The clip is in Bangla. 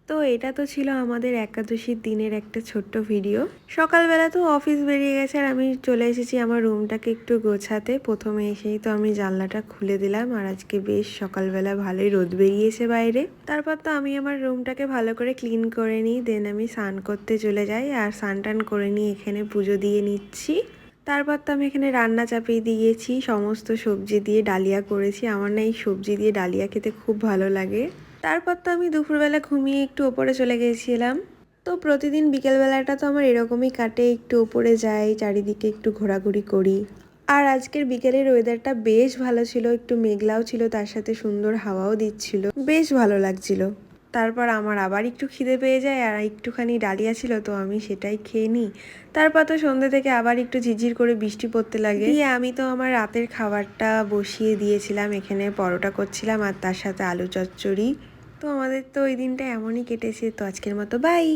তো এটা তো ছিল আমাদের একাদশীর দিনের একটা ছোট্ট ভিডিও। সকালবেলা তো অফিস বেরিয়ে গেছে আর আমি চলে এসেছি আমার রুমটাকে একটু গোছাতে। প্রথমে এসেই তো আমি জানলাটা খুলে দিলাম, আর আজকে বেশ সকালবেলা ভালোই রোদ বেরিয়েছে বাইরে। তারপর তো আমি আমার রুমটাকে ভালো করে ক্লিন করে নিই, দেন আমি স্নান করতে চলে যাই। আর স্নান টান করে নিই, এখানে পুজো দিয়ে নিচ্ছি। তারপর তো আমি এখানে রান্না চাপিয়ে দিয়েছি, সমস্ত সবজি দিয়ে ডালিয়া করেছি। আমার না এই সবজি দিয়ে ডালিয়া খেতে খুব ভালো লাগে। তারপর তো আমি দুপুরবেলা ঘুমিয়ে একটু ওপরে চলে গেছিলাম। তো প্রতিদিন বিকেলবেলাটা তো আমার এরকমই কাটে, একটু ওপরে যাই, চারিদিকে একটু ঘোরাঘুরি করি। আর আজকের বিকেলের ওয়েদারটা বেশ ভালো ছিল, একটু মেঘলাও ছিল, তার সাথে সুন্দর হাওয়াও দিচ্ছিল, বেশ ভালো লাগছিল। তারপর আমার আবার একটু খিদে পেয়ে যায়, আর একটুখানি ডালিয়া ছিল তো আমি সেটাই খেয়ে নিই। তারপর তো সন্ধ্যে থেকে আবার একটু ঝিরঝির করে বৃষ্টি পড়তে লাগে। দিয়ে আমি তো আমার রাতের খাবারটা বসিয়ে দিয়েছিলাম, এখানে পরোটা করছিলাম আর তার সাথে আলু চচ্চড়ি। তো আমাদের তো ওই দিনটা এমনই কেটেছে। তো আজকের মতো বাই।